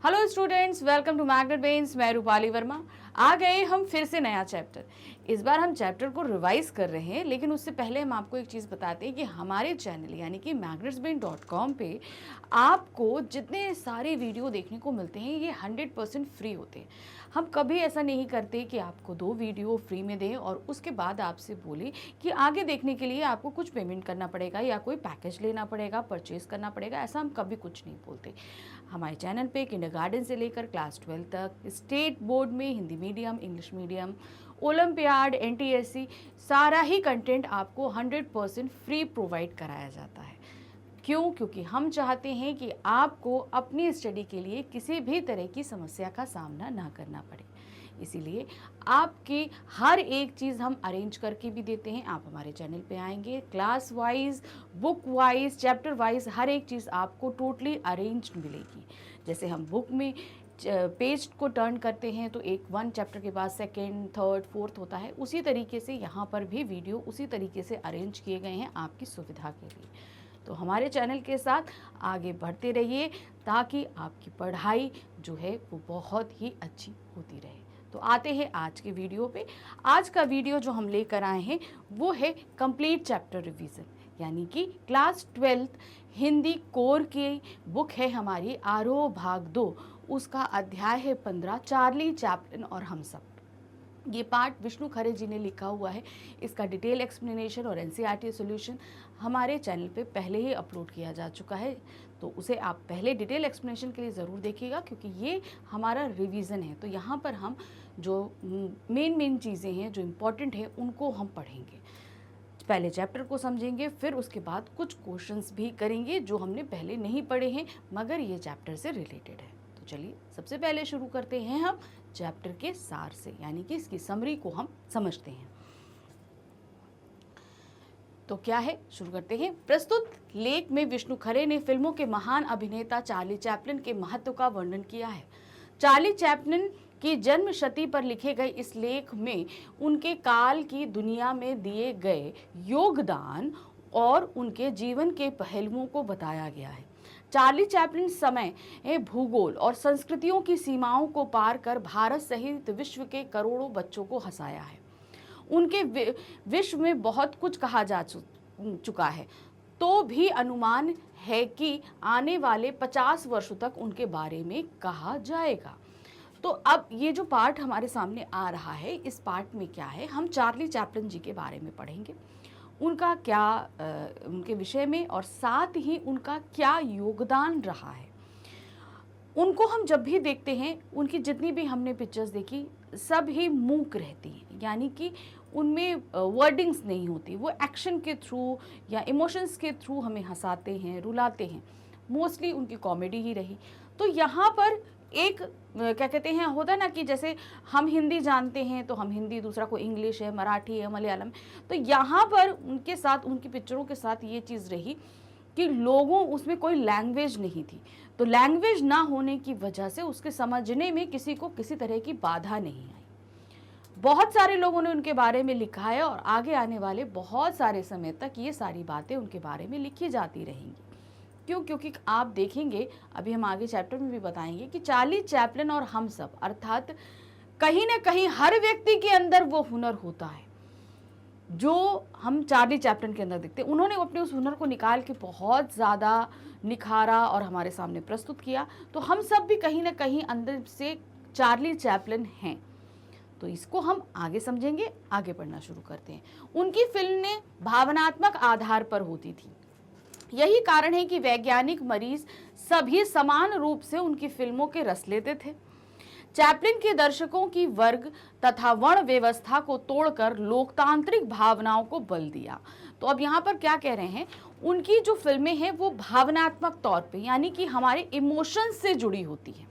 Hello students, welcome to Magnet Brains. मैं रूपाली वर्मा। आ गए हम फिर से नया चैप्टर। इस बार हम चैप्टर को रिवाइज कर रहे हैं, लेकिन उससे पहले हम आपको एक चीज़ बताते हैं कि हमारे चैनल यानी कि magnetsbrain.com पे आपको जितने सारे वीडियो देखने को मिलते हैं ये 100% फ्री होते हैं। हम कभी ऐसा नहीं करते कि आपको 2 वीडियो फ्री में दें और उसके बाद आपसे बोले कि आगे देखने के लिए आपको कुछ पेमेंट करना पड़ेगा या कोई पैकेज लेना पड़ेगा, परचेज करना पड़ेगा। ऐसा हम कभी कुछ नहीं बोलते। हमारे चैनल पे किंडरगार्टन से लेकर क्लास 12 तक स्टेट बोर्ड में Hindi medium, English medium, olympiad, NTSC सारा ही कंटेंट आपको 100% फ्री प्रोवाइड कराया जाता है। क्यों? क्योंकि हम चाहते हैं कि आपको अपनी स्टडी के लिए किसी भी तरह की समस्या का सामना ना करना पड़े। इसीलिए आपकी हर एक चीज़ हम अरेंज करके भी देते हैं। आप हमारे चैनल पे आएंगे, class wise, book wise, chapter wise हर एक चीज़ आपको टोटली अरेंज्ड मिलेगी। जैसे हम बुक में पेज को टर्न करते हैं तो वन चैप्टर के बाद सेकेंड, थर्ड, फोर्थ होता है, उसी तरीके से यहाँ पर भी वीडियो उसी तरीके से अरेंज किए गए हैं आपकी सुविधा के लिए। तो हमारे चैनल के साथ आगे बढ़ते रहिए ताकि आपकी पढ़ाई जो है वो बहुत ही अच्छी होती रहे। तो आते हैं आज के वीडियो पे। आज का वीडियो जो हम लेकर आए हैं वो है कंप्लीट चैप्टर रिवीजन, यानी कि क्लास 12 हिंदी कोर की बुक है हमारी आरोह भाग 2। उसका अध्याय है 15, चार्ली चैपलिन और हम सब। ये पार्ट विष्णु खरे जी ने लिखा हुआ है। इसका डिटेल एक्सप्लेनेशन और एनसीईआरटी सॉल्यूशन हमारे चैनल पे पहले ही अपलोड किया जा चुका है, तो उसे आप पहले डिटेल एक्सप्लेनेशन के लिए ज़रूर देखिएगा, क्योंकि ये हमारा रिवीजन है। तो यहाँ पर हम जो मेन चीज़ें हैं जो इम्पॉर्टेंट है उनको हम पढ़ेंगे। पहले चैप्टर को समझेंगे, फिर उसके बाद कुछ क्वेश्चंस भी करेंगे जो हमने पहले नहीं पढ़े हैं मगर ये चैप्टर से रिलेटेड है। तो चलिए सबसे पहले शुरू करते हैं हम चैप्टर के सार से, यानी कि इसकी समरी को हम समझते हैं। तो क्या है, शुरू करते हैं। प्रस्तुत लेख में विष्णु खरे ने फिल्मों के महान अभिनेता चार्ली चैपलिन के महत्व का वर्णन किया है। चार्ली चैपलिन की जन्म शती पर लिखे गए इस लेख में उनके काल की दुनिया में दिए गए योगदान और उनके जीवन के पहलुओं को बताया गया है। चार्ली चैपलिन समय, भूगोल और संस्कृतियों की सीमाओं को पार कर भारत सहित विश्व के करोड़ों बच्चों को हंसाया है। उनके विश्व में बहुत कुछ कहा जा चुका है, तो भी अनुमान है कि आने वाले 50 वर्षों तक उनके बारे में कहा जाएगा। तो अब ये जो पार्ट हमारे सामने आ रहा है, इस पार्ट में क्या है, हम चार्ली चैपलिन जी के बारे में पढ़ेंगे, उनका क्या उनके विषय में, और साथ ही उनका क्या योगदान रहा है। उनको हम जब भी देखते हैं, उनकी जितनी भी हमने पिक्चर्स देखी सब ही मूक रहती हैं, यानी कि उनमें वर्डिंग्स नहीं होती। वो एक्शन के थ्रू या इमोशंस के थ्रू हमें हंसाते हैं, रुलाते हैं। मोस्टली उनकी कॉमेडी ही रही। तो यहाँ पर एक क्या कहते हैं, होता है ना कि जैसे हम हिंदी जानते हैं तो हम हिंदी, दूसरा को इंग्लिश है, मराठी है, मलयालम। तो यहाँ पर उनके साथ, उनकी पिक्चरों के साथ ये चीज़ रही कि लोगों उसमें कोई लैंग्वेज नहीं थी, तो लैंग्वेज ना होने की वजह से उसके समझने में किसी को किसी तरह की बाधा नहीं आई। बहुत सारे लोगों ने उनके बारे में लिखा है और आगे आने वाले बहुत सारे समय तक ये सारी बातें उनके बारे में लिखी जाती रहेंगी। क्यों? क्योंकि आप देखेंगे, अभी हम आगे चैप्टर में भी बताएंगे कि चार्ली चैपलिन और हम सब, अर्थात कहीं ना कहीं हर व्यक्ति के अंदर वो हुनर होता है जो हम चार्ली चैपलिन के अंदर देखते हैं। उन्होंने अपने उस हुनर को निकाल के बहुत ज़्यादा निखारा और हमारे सामने प्रस्तुत किया। तो हम सब भी कहीं ना कहीं अंदर से चार्ली चैपलिन हैं। तो इसको हम आगे समझेंगे, आगे पढ़ना शुरू करते हैं। उनकी फिल्में भावनात्मक आधार पर होती थी। यही कारण है कि वैज्ञानिक मरीज सभी समान रूप से उनकी फिल्मों के रस लेते थे। चैपलिन के दर्शकों की वर्ग तथा वर्ण व्यवस्था को तोड़कर लोकतांत्रिक भावनाओं को बल दिया। तो अब यहाँ पर क्या कह रहे हैं, उनकी जो फिल्में हैं वो भावनात्मक तौर पे, यानी कि हमारे इमोशंस से जुड़ी होती है।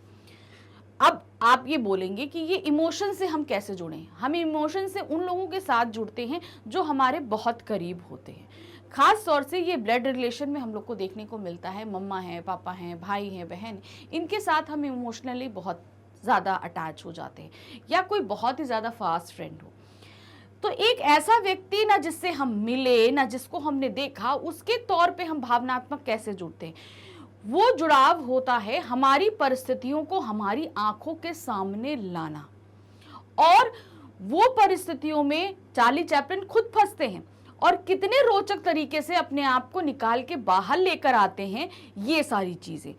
अब आप ये बोलेंगे कि ये इमोशन से हम कैसे जुड़ें? हम इमोशन से उन लोगों के साथ जुड़ते हैं जो हमारे बहुत करीब होते हैं। खास तौर से ये ब्लड रिलेशन में हम लोग को देखने को मिलता है। मम्मा हैं, पापा हैं, भाई हैं, बहन, इनके साथ हम इमोशनली बहुत ज़्यादा अटैच हो जाते हैं, या कोई बहुत ही ज़्यादा फास्ट फ्रेंड हो। तो एक ऐसा व्यक्ति ना जिससे हम मिले, ना जिसको हमने देखा, उसके तौर पे हम भावनात्मक कैसे जुड़ते हैं? वो जुड़ाव होता है हमारी परिस्थितियों को हमारी आंखों के सामने लाना, और वो परिस्थितियों में चार्ली चैपलिन खुद फंसते हैं और कितने रोचक तरीके से अपने आप को निकाल के बाहर लेकर आते हैं ये सारी चीजें।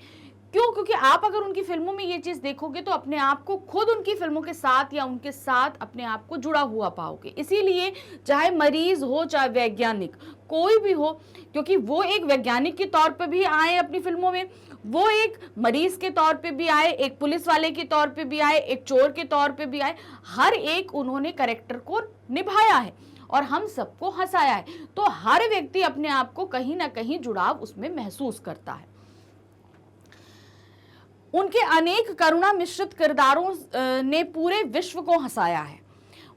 क्यों? क्योंकि आप अगर उनकी फिल्मों में ये चीज देखोगे तो अपने आप को खुद उनकी फिल्मों के साथ या उनके साथ अपने आप को जुड़ा हुआ पाओगे। इसीलिए चाहे मरीज हो चाहे वैज्ञानिक कोई भी हो, क्योंकि वो एक वैज्ञानिक के तौर पे भी आए अपनी फिल्मों में, वो एक मरीज के तौर पे भी आए, एक पुलिस वाले के तौर पे भी आए, एक चोर के तौर पे भी आए, हर एक उन्होंने कैरेक्टर को निभाया है और हम सबको हंसाया है। तो हर व्यक्ति अपने आप को कहीं ना कहीं जुड़ाव उसमें महसूस करता है। उनके अनेक करुणा मिश्रित किरदारों ने पूरे विश्व को हंसाया है।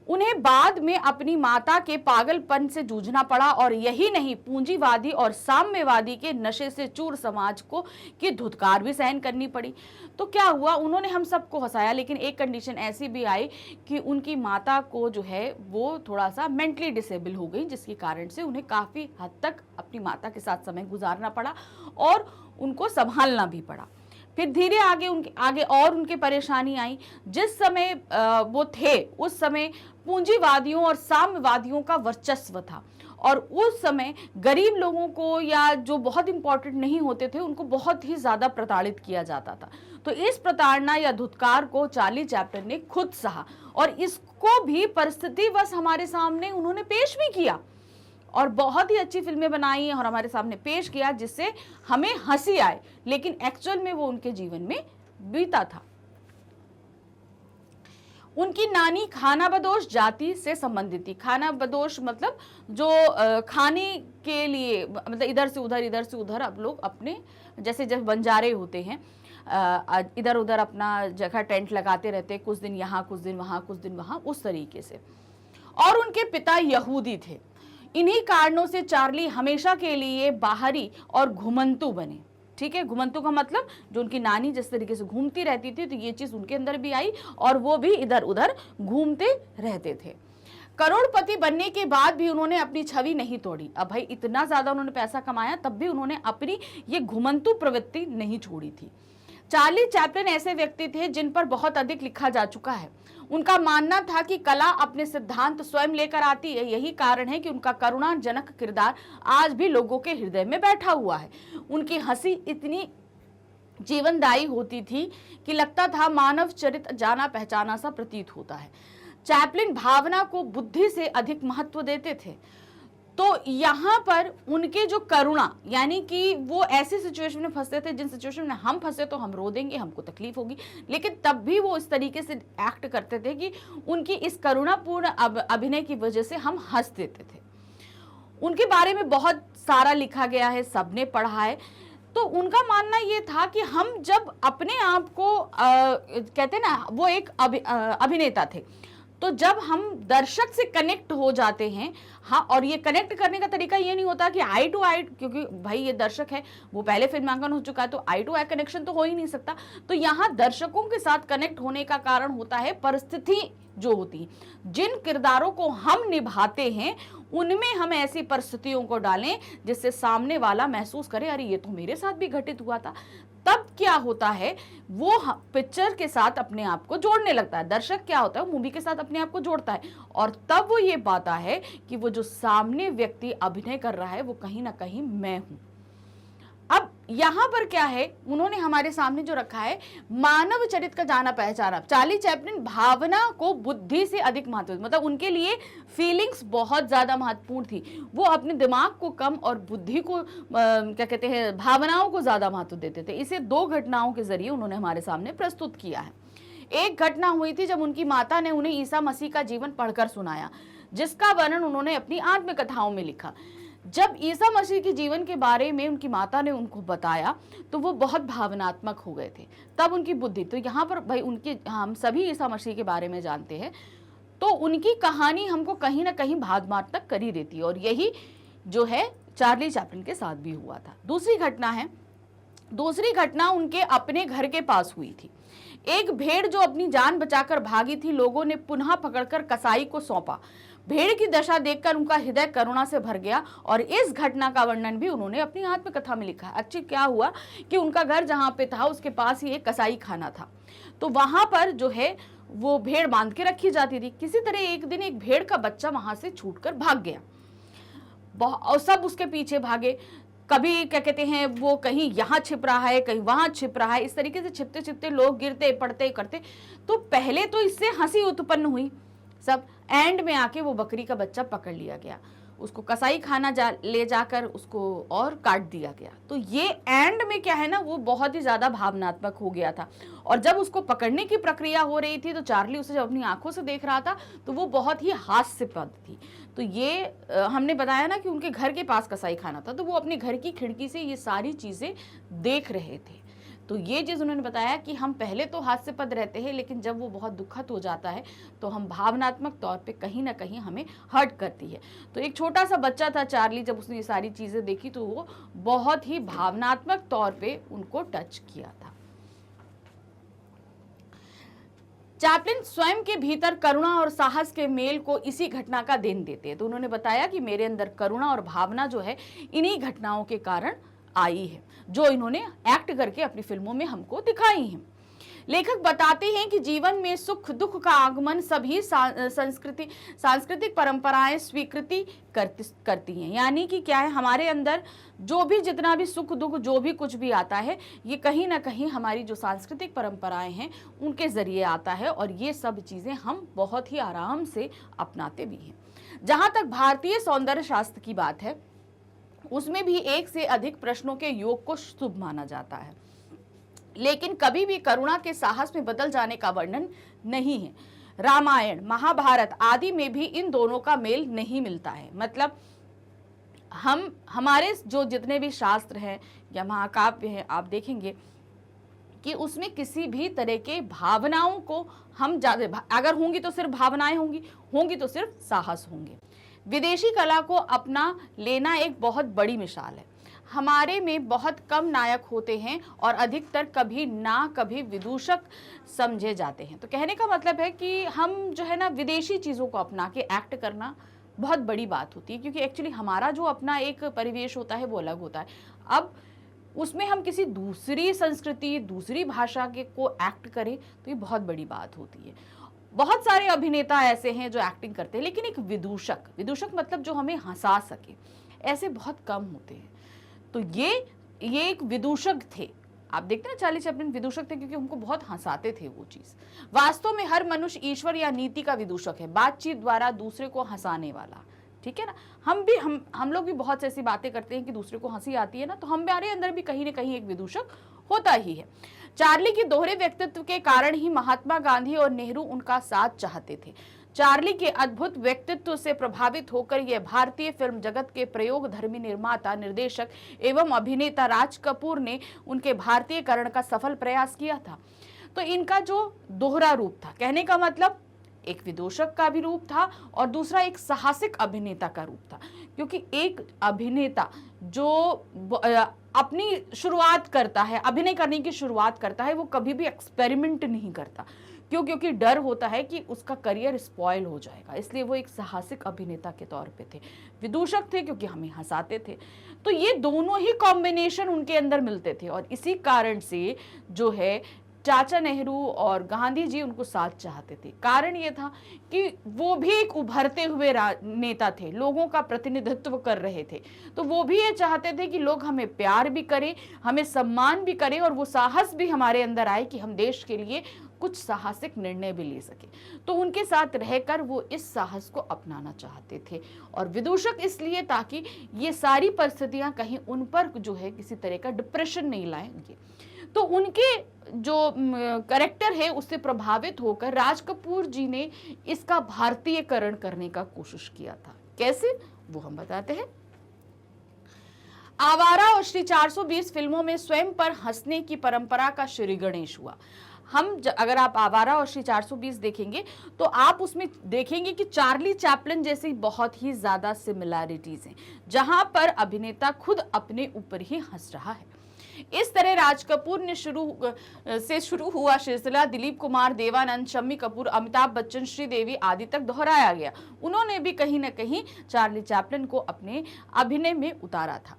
उन्हें बाद में अपनी माता के पागलपन से जूझना पड़ा, और यही नहीं, पूंजीवादी और साम्यवादी के नशे से चूर समाज को की धुतकार भी सहन करनी पड़ी। तो क्या हुआ, उन्होंने हम सबको हंसाया, लेकिन एक कंडीशन ऐसी भी आई कि उनकी माता को जो है वो थोड़ा सा मेंटली डिसेबल हो गई, जिसके कारण से उन्हें काफ़ी हद तक अपनी माता के साथ समय गुजारना पड़ा और उनको संभालना भी पड़ा। फिर धीरे आगे और उनके परेशानी आई। जिस समय वो थे उस समय पूंजीवादियों और साम्यवादियों का वर्चस्व था, और उस समय गरीब लोगों को या जो बहुत इंपॉर्टेंट नहीं होते थे उनको बहुत ही ज्यादा प्रताड़ित किया जाता था। तो इस प्रताड़ना या धुतकार को चार्ली चैपलिन ने खुद सहा, और इसको भी परिस्थितिवश हमारे सामने उन्होंने पेश भी किया और बहुत ही अच्छी फिल्में बनाई और हमारे सामने पेश किया, जिससे हमें हंसी आए, लेकिन एक्चुअल में वो उनके जीवन में बीता था। उनकी नानी खानाबदोश जाति से संबंधित थी। खानाबदोश मतलब जो खाने के लिए, मतलब इधर से उधर अब लोग अपने जैसे जब बंजारे होते हैं इधर उधर अपना जगह टेंट लगाते रहते, कुछ दिन यहाँ कुछ दिन वहाँ कुछ दिन वहाँ, उस तरीके से। और उनके पिता यहूदी थे। इन्हीं कारणों से चार्ली हमेशा के लिए बाहरी और घुमंतु बने। ठीक है, घुमंतु का मतलब जो उनकी नानी जिस तरीके से घूमती रहती थी, तो ये चीज उनके अंदर भी आई और वो भी इधर उधर घूमते रहते थे। करोड़पति बनने के बाद भी उन्होंने अपनी छवि नहीं तोड़ी। अब भाई इतना ज्यादा उन्होंने पैसा कमाया, तब भी उन्होंने अपनी ये घुमंतु प्रवृत्ति नहीं छोड़ी थी। चार्ली चैपलिन ऐसे व्यक्ति थे जिन पर बहुत अधिक लिखा जा चुका है। उनका मानना था कि कला अपने सिद्धांत स्वयं लेकर आती है। यही कारण है कि उनका करुणाजनक किरदार आज भी लोगों के हृदय में बैठा हुआ है। उनकी हंसी इतनी जीवनदायी होती थी कि लगता था मानव चरित्र जाना पहचाना सा प्रतीत होता है। चैपलिन भावना को बुद्धि से अधिक महत्व देते थे। तो यहाँ पर उनके जो करुणा, यानी कि वो ऐसी सिचुएशन में फंसते थे जिन सिचुएशन में हम फंसे तो हम रो देंगे, हमको तकलीफ होगी, लेकिन तब भी वो इस तरीके से एक्ट करते थे कि उनकी इस करुणापूर्ण अभिनय की वजह से हम हंस देते थे। उनके बारे में बहुत सारा लिखा गया है, सबने पढ़ा है। तो उनका मानना ये था कि हम जब अपने आप को कहते ना, वो एक अभिनेता थे, तो जब हम दर्शक से कनेक्ट हो जाते हैं, हाँ, और ये कनेक्ट करने का तरीका ये नहीं होता कि आई टू आई, क्योंकि भाई ये दर्शक है, वो पहले फिल्मांकन हो चुका है, तो आई टू आई कनेक्शन तो हो ही नहीं सकता। तो यहाँ दर्शकों के साथ कनेक्ट होने का कारण होता है परिस्थिति जो होती है। जिन किरदारों को हम निभाते हैं उनमें हम ऐसी परिस्थितियों को डालें जिससे सामने वाला महसूस करे, अरे ये तो मेरे साथ भी घटित हुआ था। तब क्या होता है, वो पिक्चर के साथ अपने आप को जोड़ने लगता है। दर्शक क्या होता है, वो मूवी के साथ अपने आप को जोड़ता है, और तब वो ये पाता है कि वो जो सामने व्यक्ति अभिनय कर रहा है वो कहीं ना कहीं मैं हूं। अब यहां पर क्या है, उन्होंने हमारे सामने जो रखा है मानव चरित्र का जाना पहचाना। चार्ली चैपलिन भावना को बुद्धि से अधिक महत्व, मतलब उनके लिए फीलिंग्स बहुत ज्यादा महत्वपूर्ण थी। वो अपने दिमाग को कम और बुद्धि को क्या कहते हैं, भावनाओं को ज्यादा महत्व देते थे। इसे दो घटनाओं के जरिए उन्होंने हमारे सामने प्रस्तुत किया है। एक घटना हुई थी जब उनकी माता ने उन्हें ईसा मसीह का जीवन पढ़कर सुनाया, जिसका वर्णन उन्होंने अपनी आत्मकथाओं में लिखा। जब ईसा मसीह के जीवन के बारे में उनकी माता ने उनको बताया तो वो बहुत भावनात्मक हो गए थे। तब उनकी बुद्धि, तो यहाँ पर भाई उनकी, हम सभी ईसा मसीह के बारे में जानते हैं, तो उनकी कहानी हमको कहीं ना कहीं भावनात्मक कर ही देती है, और यही जो है चार्ली चैपलिन के साथ भी हुआ था। दूसरी घटना उनके अपने घर के पास हुई थी। एक भेड़ जो अपनी जान बचाकर भागी थी, लोगों ने पुनः पकड़कर कसाई को सौंपा। भेड़ की दशा देखकर उनका हृदय करुणा से भर गया और इस घटना का वर्णन भी उन्होंने अपनी आत्मकथा में लिखा। एक्चुअली क्या हुआ कि उनका घर जहां पे था उसके पास ही एक कसाई खाना था, तो वहां पर जो है वो भेड़ बांध के रखी जाती थी। किसी तरह एक दिन एक भेड़ का बच्चा वहां से छूटकर भाग गया और सब उसके पीछे भागे। कभी क्या कहते हैं वो कहीं यहाँ छिप रहा है, कहीं वहां छिप रहा है, इस तरीके से छिपते छिपते लोग गिरते पड़ते करते। तो पहले तो इससे हंसी उत्पन्न हुई सब, एंड में आके वो बकरी का बच्चा पकड़ लिया गया, उसको कसाई खाना ले जाकर उसको और काट दिया गया। तो ये एंड में क्या है ना, वो बहुत ही ज्यादा भावनात्मक हो गया था। और जब उसको पकड़ने की प्रक्रिया हो रही थी तो चार्ली उसे जब अपनी आंखों से देख रहा था तो वो बहुत ही हास्यास्पद थी। तो ये हमने बताया ना कि उनके घर के पास कसाई खाना था, तो वो अपने घर की खिड़की से ये सारी चीजें देख रहे थे। तो ये चीज उन्होंने बताया कि हम पहले तो हास्यास्पद रहते हैं, लेकिन जब वो बहुत दुखद हो जाता है तो हम भावनात्मक तौर पे कहीं ना कहीं हमें हर्ट करती है। तो एक छोटा सा बच्चा था चार्ली, जब उसने ये सारी चीजें देखी तो वो बहुत ही भावनात्मक तौर पे उनको टच किया था। चैपलिन स्वयं के भीतर करुणा और साहस के मेल को इसी घटना का देन देते हैं। तो उन्होंने बताया कि मेरे अंदर करुणा और भावना जो है इन्हीं घटनाओं के कारण आई है, जो इन्होंने एक्ट करके अपनी फिल्मों में हमको दिखाई हैं। लेखक बताते हैं कि जीवन में सुख दुख का आगमन सभी सांस्कृतिक परंपराएं स्वीकृति करती हैं। यानी कि क्या है, हमारे अंदर जो भी जितना भी सुख दुख जो भी कुछ भी आता है, ये कहीं ना कहीं हमारी जो सांस्कृतिक परंपराएं हैं उनके जरिए आता है, और ये सब चीजें हम बहुत ही आराम से अपनाते भी हैं। जहां तक भारतीय सौंदर्य शास्त्र की बात है, उसमें भी एक से अधिक प्रश्नों के योग को शुभ माना जाता है, लेकिन कभी भी करुणा के साहस में बदल जाने का वर्णन नहीं है। रामायण महाभारत आदि में भी इन दोनों का मेल नहीं मिलता है। मतलब हमारे जो जितने भी शास्त्र हैं या महाकाव्य हैं, आप देखेंगे कि उसमें किसी भी तरह के भावनाओं को हम ज्यादा, अगर होंगी तो सिर्फ भावनाएं होंगी तो सिर्फ साहस होंगे। विदेशी कला को अपना लेना एक बहुत बड़ी मिसाल है। हमारे में बहुत कम नायक होते हैं और अधिकतर कभी विदूषक समझे जाते हैं। तो कहने का मतलब है कि हम जो है ना विदेशी चीज़ों को अपना के एक्ट करना बहुत बड़ी बात होती है, क्योंकि एक्चुअली हमारा जो अपना एक परिवेश होता है वो अलग होता है। अब उसमें हम किसी दूसरी संस्कृति दूसरी भाषा के को एक्ट करें तो ये बहुत बड़ी बात होती है। बहुत सारे अभिनेता ऐसे हैं जो एक्टिंग करते हैं, लेकिन एक विदूषक मतलब जो हमें हंसा सके, ऐसे बहुत कम होते हैं। तो ये एक विदूषक थे। आप देखते हैं चार्ली चैपलिन विदूषक थे क्योंकि उनको बहुत हंसाते थे वो चीज। वास्तव में हर मनुष्य ईश्वर या नीति का विदूषक है, बातचीत द्वारा दूसरे को हंसाने वाला। ठीक है ना, हम लोग भी बहुत सी ऐसी बातें करते हैं कि दूसरे को हंसी आती है ना, तो हमारे अंदर भी कहीं ना कहीं एक विदूषक होता ही है। चार्ली के दोहरे व्यक्तित्व के कारण ही महात्मा गांधी और नेहरू उनका साथ चाहते थे। चार्ली के अद्भुत व्यक्तित्व से प्रभावित होकर यह भारतीय फिल्म जगत के प्रयोगधर्मी निर्माता निर्देशक एवं अभिनेता राज कपूर ने उनके भारतीयकरण का सफल प्रयास किया था। तो इनका जो दोहरा रूप था, कहने का मतलब एक विदूषक का भी रूप था और दूसरा एक साहसिक अभिनेता का रूप था। क्योंकि एक अभिनेता जो अपनी शुरुआत करता है, अभिनय करने की शुरुआत करता है, वो कभी भी एक्सपेरिमेंट नहीं करता। क्यों? क्योंकि डर होता है कि उसका करियर स्पॉइल हो जाएगा, इसलिए वो एक साहसिक अभिनेता के तौर पे थे। विदूषक थे क्योंकि हमें हंसाते थे। तो ये दोनों ही कॉम्बिनेशन उनके अंदर मिलते थे, और इसी कारण से जो है चाचा नेहरू और गांधी जी उनको साथ चाहते थे। कारण ये था कि वो भी एक उभरते हुए नेता थे, लोगों का प्रतिनिधित्व कर रहे थे। तो वो भी ये चाहते थे कि लोग हमें प्यार भी करें, हमें सम्मान भी करें, और वो साहस भी हमारे अंदर आए कि हम देश के लिए कुछ साहसिक निर्णय भी ले सके। तो उनके साथ रहकर वो इस साहस को अपनाना चाहते थे। और विदूषक इसलिए ताकि ये सारी परिस्थितियां कहीं उन पर जो है किसी तरह का डिप्रेशन नहीं लाएंगे। तो उनके जो कैरेक्टर है उससे प्रभावित होकर राज कपूर जी ने इसका भारतीयकरण करने का कोशिश किया था। कैसे, वो हम बताते हैं। आवारा और श्री 420 फिल्मों में स्वयं पर हंसने की परंपरा का श्री गणेश हुआ। अगर आप आवारा और श्री 420 देखेंगे तो आप उसमें देखेंगे कि चार्ली चैपलिन जैसी बहुत ही ज्यादा सिमिलैरिटीज हैं, जहां पर अभिनेता खुद अपने ऊपर ही हंस रहा है। इस तरह राज कपूर ने शुरू हुआ सिलसिला दिलीप कुमार, देवानंद, शम्मी कपूर, अमिताभ बच्चन, श्रीदेवी आदि तक दोहराया गया। उन्होंने भी कहीं न कहीं चार्ली चैपलिन को अपने अभिनय में उतारा था।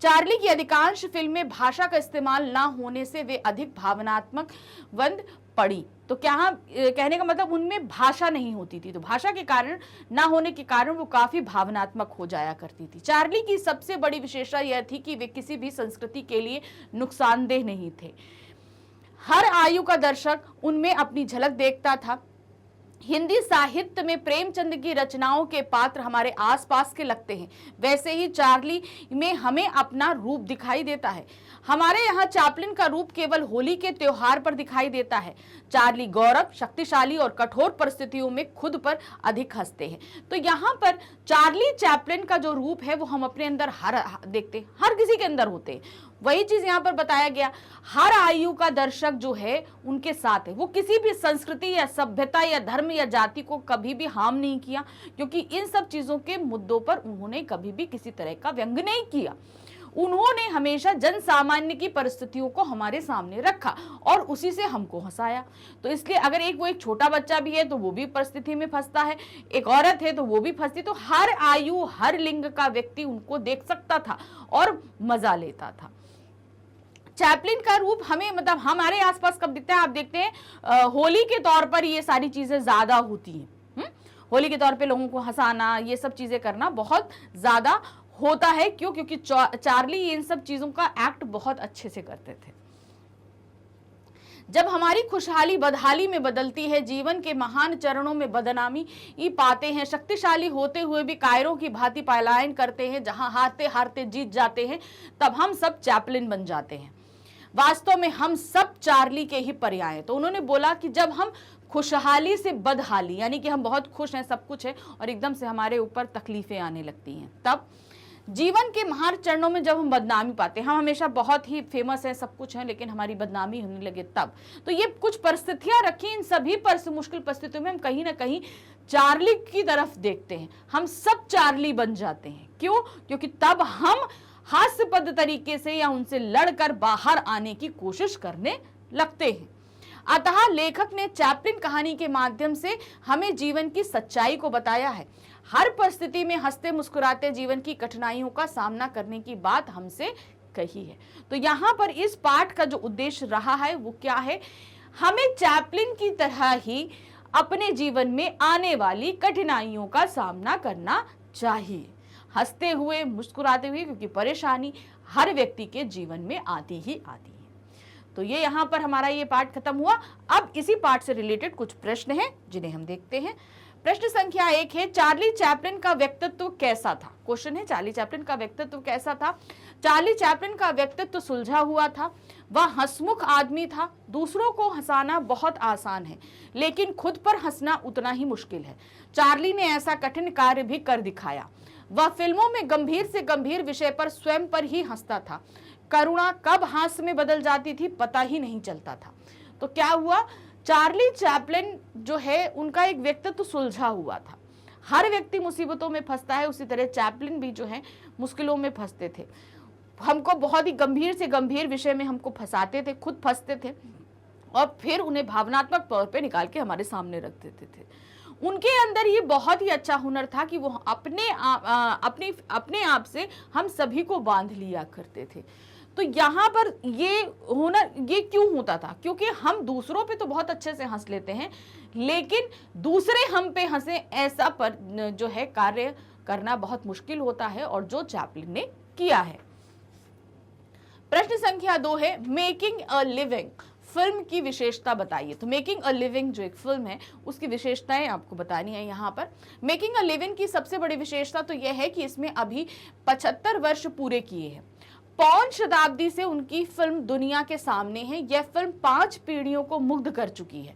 चार्ली की अधिकांश फिल्में भाषा का इस्तेमाल ना होने से वे अधिक भावनात्मक बन पड़ी। तो क्या कहने का मतलब उनमें भाषा नहीं होती थी, तो भाषा के कारण ना होने के कारण वो काफी भावनात्मक हो जाया करती थी। चार्ली की सबसे बड़ी विशेषता यह थी कि वे किसी भी संस्कृति के लिए नुकसानदेह नहीं थे। हर आयु का दर्शक उनमें अपनी झलक देखता था। हिंदी साहित्य में प्रेमचंद की रचनाओं के पात्र हमारे आसपास के लगते हैं, वैसे ही चार्ली में हमें अपना रूप दिखाई देता है। हमारे यहाँ चैपलिन का रूप केवल होली के त्योहार पर दिखाई देता है। चार्ली गौरव, शक्तिशाली और कठोर परिस्थितियों में खुद पर अधिक हंसते हैं। तो यहाँ पर चार्ली चैपलिन का जो रूप है वो हम अपने अंदर देखते हैं, हर किसी के अंदर होते हैं। वही चीज यहाँ पर बताया गया, हर आयु का दर्शक जो है उनके साथ है। वो किसी भी संस्कृति या सभ्यता या धर्म या जाति को कभी भी हार्म नहीं किया, क्योंकि इन सब चीजों के मुद्दों पर उन्होंने कभी भी किसी तरह का व्यंग नहीं किया। उन्होंने हमेशा जन सामान्य की परिस्थितियों को हमारे सामने रखा और उसी से हमको हंसाया। तो इसलिए अगर वो एक छोटा बच्चा भी है तो वो भी परिस्थिति में फंसता है, एक औरत है तो वो भी फंसती। तो हर आयु, हर लिंग का व्यक्ति उनको देख सकता था और मजा लेता था। चैपलिन का रूप हमें मतलब हमारे आसपास कब दिखता है? आप देखते हैं होली के तौर पर ये सारी चीजें ज्यादा होती हैं। होली के तौर पे लोगों को हंसाना, ये सब चीजें करना बहुत ज्यादा होता है। क्यों? क्योंकि चार्ली इन सब चीजों का एक्ट बहुत अच्छे से करते थे। जब हमारी खुशहाली बदहाली में बदलती है, जीवन के महान चरणों में बदनामी पाते हैं, शक्तिशाली होते हुए भी कायरों की भांति पलायन करते हैं, जहां हारते हारते जीत जाते हैं, तब हम सब चैपलिन बन जाते हैं। वास्तव में हम सब चार्ली के ही पर्याय हैं। तो उन्होंने बोला कि जब हम खुशहाली से बदहाली, यानी कि हम बहुत खुश हैं, सब कुछ है, और एकदम से हमारे ऊपर तकलीफें आने लगती हैं, तब जीवन के महान चरणों में जब हम बदनामी पाते हैं, हम हमेशा बहुत ही फेमस हैं, सब कुछ है, लेकिन हमारी बदनामी होने लगे तब। तो ये कुछ परिस्थितियां रखी, इन सभी मुश्किल परिस्थितियों में हम कहीं ना कहीं चार्ली की तरफ देखते हैं। हम सब चार्ली बन जाते हैं। क्यों? क्योंकि तब हम हास्यपद तरीके से या उनसे लड़कर बाहर आने की कोशिश करने लगते हैं। अतः लेखक ने चैपलिन कहानी के माध्यम से हमें जीवन की सच्चाई को बताया है। हर परिस्थिति में हंसते मुस्कुराते जीवन की कठिनाइयों का सामना करने की बात हमसे कही है। तो यहाँ पर इस पाठ का जो उद्देश्य रहा है वो क्या है? हमें चैपलिन की तरह ही अपने जीवन में आने वाली कठिनाइयों का सामना करना चाहिए, हंसते हुए, मुस्कुराते हुए, क्योंकि परेशानी हर व्यक्ति के जीवन में आती ही आती है। तो ये यहाँ पर हमारा ये पाठ खत्म हुआ। अब इसी पाठ से रिलेटेड कुछ प्रश्न हैं जिन्हें हम देखते हैं। प्रश्न संख्या 1 है, चार्ली चैपलिन का व्यक्तित्व कैसा था? क्वेश्चन है, चार्ली चैपलिन का व्यक्तित्व कैसा था? चार्ली चैपलिन का व्यक्तित्व सुलझा हुआ था। वह हंसमुख आदमी था। दूसरों को हंसाना बहुत आसान है, लेकिन खुद पर हंसना उतना ही मुश्किल है। चार्ली ने ऐसा कठिन कार्य भी कर दिखाया। वह फिल्मों में गंभीर से गंभीर विषय पर स्वयं पर ही हंसता था। करुणा कब हास्य में बदल जाती थी पता ही नहीं चलता था। तो क्या हुआ? चार्ली चैपलिन जो है उनका एक व्यक्तित्व सुलझा हुआ था। हर व्यक्ति मुसीबतों में फंसता है, उसी तरह चैपलिन भी जो है मुश्किलों में फंसते थे। हमको बहुत ही गंभीर से गंभीर विषय में हमको फंसाते थे, खुद फंसते थे और फिर उन्हें भावनात्मक तौर पे निकाल के हमारे सामने रख देते थे। उनके अंदर ये बहुत ही अच्छा हुनर था कि वो अपने आप से हम सभी को बांध लिया करते थे। तो यहाँ पर ये हुनर ये क्यों होता था? क्योंकि हम दूसरों पे तो बहुत अच्छे से हंस लेते हैं, लेकिन दूसरे हम पे हंसे ऐसा पर जो है कार्य करना बहुत मुश्किल होता है, और जो चैपलिन ने किया है। प्रश्न संख्या 2 है, मेकिंग अ लिविंग फिल्म की विशेषता बताइए। तो मेकिंग अ लिविंग जो एक फिल्म है उसकी विशेषताएं आपको बतानी है। यहाँ पर मेकिंग अ लिविंग की सबसे बड़ी विशेषता तो यह है कि इसमें अभी 75 वर्ष पूरे किए हैं। 5 शताब्दी से उनकी फिल्म दुनिया के सामने है। यह फिल्म 5 पीढ़ियों को मुग्ध कर चुकी है।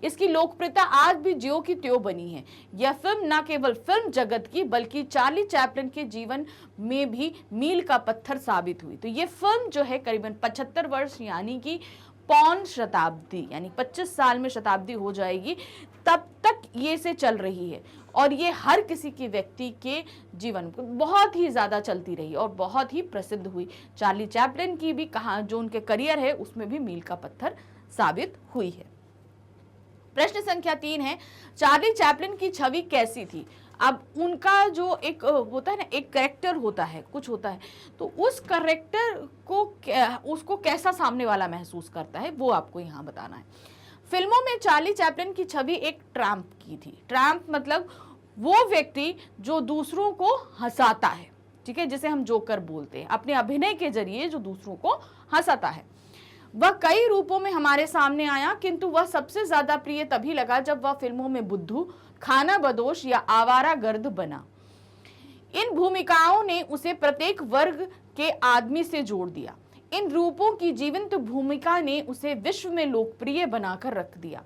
इसकी लोकप्रियता आज भी ज्यों की त्यों बनी है। यह फिल्म न केवल फिल्म जगत की बल्कि चार्ली चैपलिन के जीवन में भी मील का पत्थर साबित हुई। तो ये फिल्म जो है करीबन 75 वर्ष यानी कि पौन शताब्दी यानी 25 साल में शताब्दी हो जाएगी, तब तक ये से चल रही है और ये हर किसी के व्यक्ति के जीवन को बहुत ही ज़्यादा चलती रही और बहुत ही प्रसिद्ध हुई। चार्ली चैपलिन की भी कहा जो उनके करियर है उसमें भी मील का पत्थर साबित हुई है। प्रश्न संख्या 3 है, चार्ली चैपलिन की छवि कैसी थी? अब उनका जो एक होता है ना, एक कैरेक्टर होता है, कुछ होता है, तो उस कैरेक्टर को उसको कैसा सामने वाला महसूस करता है वो आपको यहाँ बताना है। फिल्मों में चार्ली चैपलिन की छवि एक ट्रैम्प की थी। ट्रैम्प मतलब वो व्यक्ति जो दूसरों को हंसाता है, ठीक है, जिसे हम जोकर बोलते हैं, अपने अभिनय के जरिए जो दूसरों को हंसाता है। वह कई रूपों में हमारे सामने आया, किंतु वह सबसे ज्यादा प्रिय तभी लगा जब वह फिल्मों में बुद्धू, खानाबदोश या आवारा गर्द बना। इन भूमिकाओं ने उसे प्रत्येक वर्ग के आदमी से जोड़ दिया। इन रूपों की जीवंत भूमिका ने उसे विश्व में लोकप्रिय बनाकर रख दिया।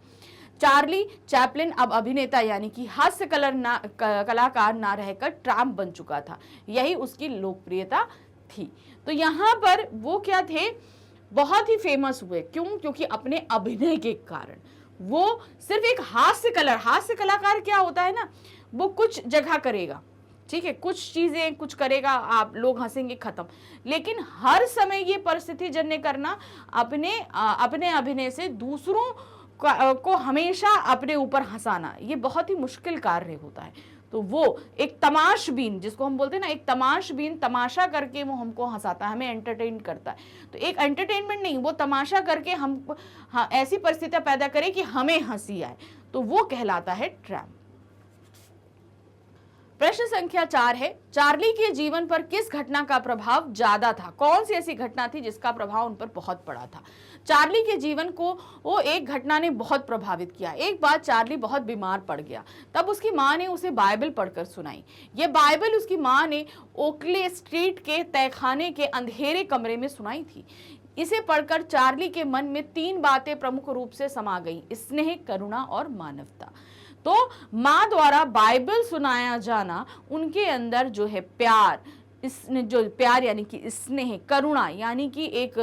चार्ली चैपलिन अब अभिनेता यानी कि हास्य कलाकार ना रहकर ट्रैम्प बन चुका था। यही उसकी लोकप्रियता थी। तो यहाँ पर वो क्या थे, बहुत ही फेमस हुए। क्यों? क्योंकि अपने अभिनय के कारण। वो सिर्फ एक हास्य कलाकार क्या होता है ना, वो कुछ जगह करेगा, ठीक है, कुछ चीजें कुछ करेगा, आप लोग हंसेंगे, खत्म। लेकिन हर समय ये परिस्थिति जन्य करना, अपने अभिनय से दूसरों को हमेशा अपने ऊपर हंसाना, ये बहुत ही मुश्किल कार्य होता है। तो वो एक तमाशबीन, जिसको हम बोलते हैं ना, एक तमाशबीन, तमाशा करके वो हमको हंसाता है, हमें एंटरटेन करता है। तो एक एंटरटेनमेंट नहीं, वो तमाशा करके हम ऐसी परिस्थितियां पैदा करे कि हमें हंसी आए, तो वो कहलाता है ट्रैम्प। प्रश्न संख्या 4 है, चार्ली के जीवन पर किस घटना का प्रभाव ज्यादा था? कौन सी ऐसी घटना थी जिसका प्रभाव उन पर बहुत पड़ा था? चार्ली के जीवन को वो एक घटना ने बहुत प्रभावित किया। एक बार चार्ली बहुत बीमार पड़ गया, तब उसकी माँ ने उसे बाइबल पढ़कर सुनाई। ये बाइबल उसकी माँ ने ओकले स्ट्रीट के तहखाने के अंधेरे कमरे में सुनाई थी। इसे पढ़कर चार्ली के मन में 3 बातें प्रमुख रूप से समा गई: स्नेह, करुणा और मानवता। तो माँ द्वारा बाइबल सुनाया जाना उनके अंदर जो है प्यार, जो प्यार यानी कि स्नेह, करुणा यानी कि एक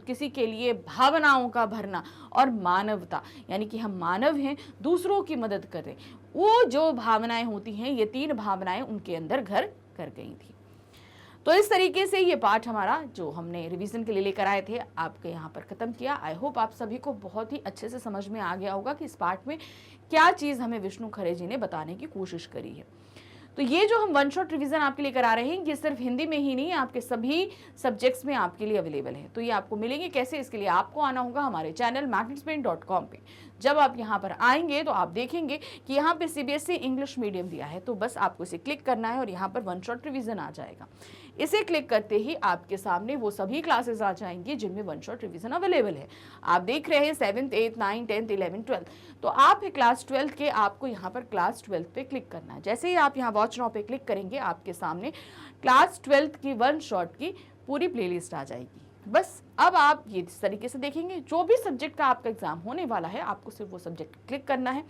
किसी के लिए भावनाओं का भरना, और मानवता यानी कि हम मानव हैं, दूसरों की मदद करें, वो जो भावनाएं होती हैं, ये 3 भावनाएं उनके अंदर घर कर गई थी। तो इस तरीके से ये पाठ हमारा जो हमने रिवीजन के लिए लेकर आए थे आपके यहाँ पर खत्म किया। आई होप आप सभी को बहुत ही अच्छे से समझ में आ गया होगा कि इस पाठ में क्या चीज़ हमें विष्णु खरे जी ने बताने की कोशिश करी है। तो ये जो हम 1 शॉट रिवीजन आपके लिए करा रहे हैं, ये सिर्फ हिंदी में ही नहीं, आपके सभी सब्जेक्ट्स में आपके लिए अवेलेबल है। तो ये आपको मिलेंगे कैसे? इसके लिए आपको आना होगा हमारे चैनल magnetspain.com पे। जब आप यहाँ पर आएंगे तो आप देखेंगे कि यहाँ पे CBSE इंग्लिश मीडियम दिया है, तो बस आपको इसे क्लिक करना है और यहाँ पर 1 शॉट रिवीजन आ जाएगा। इसे क्लिक करते ही आपके सामने वो सभी क्लासेस आ जाएंगी जिनमें 1 शॉट रिवीजन अवेलेबल है। आप देख रहे हैं 7th, 8th, 9th, 10th, 11th, 12th, तो आप क्लास 12th के, आपको यहाँ पर क्लास 12th पे क्लिक करना है। जैसे ही आप यहाँ वॉच नाउ पे क्लिक करेंगे, आपके सामने क्लास 12th की 1 शॉट की पूरी प्लेलिस्ट आ जाएगी। बस अब आप ये इस तरीके से देखेंगे, जो भी सब्जेक्ट का आपका एग्जाम होने वाला है, आपको सिर्फ वो सब्जेक्ट क्लिक करना है।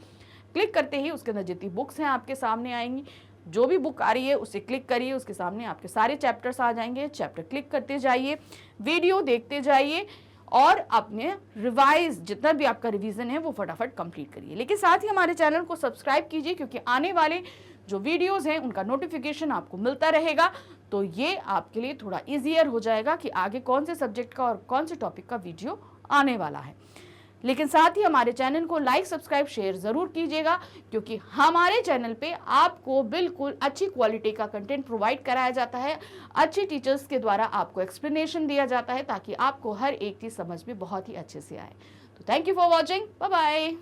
क्लिक करते ही उसके अंदर जितनी बुक्स हैं आपके सामने आएंगी। जो भी बुक आ रही है उसे क्लिक करिए, उसके सामने आपके सारे चैप्टर्स आ जाएंगे। चैप्टर क्लिक करते जाइए, वीडियो देखते जाइए और अपने रिवाइज जितना भी आपका रिवीजन है वो फटाफट कंप्लीट करिए। लेकिन साथ ही हमारे चैनल को सब्सक्राइब कीजिए, क्योंकि आने वाले जो वीडियोस हैं उनका नोटिफिकेशन आपको मिलता रहेगा। तो ये आपके लिए थोड़ा ईजियर हो जाएगा कि आगे कौन से सब्जेक्ट का और कौन से टॉपिक का वीडियो आने वाला है। लेकिन साथ ही हमारे चैनल को लाइक, सब्सक्राइब, शेयर जरूर कीजिएगा, क्योंकि हमारे चैनल पे आपको बिल्कुल अच्छी क्वालिटी का कंटेंट प्रोवाइड कराया जाता है। अच्छे टीचर्स के द्वारा आपको एक्सप्लेनेशन दिया जाता है, ताकि आपको हर एक चीज समझ में बहुत ही अच्छे से आए। तो thank you for watching, bye bye.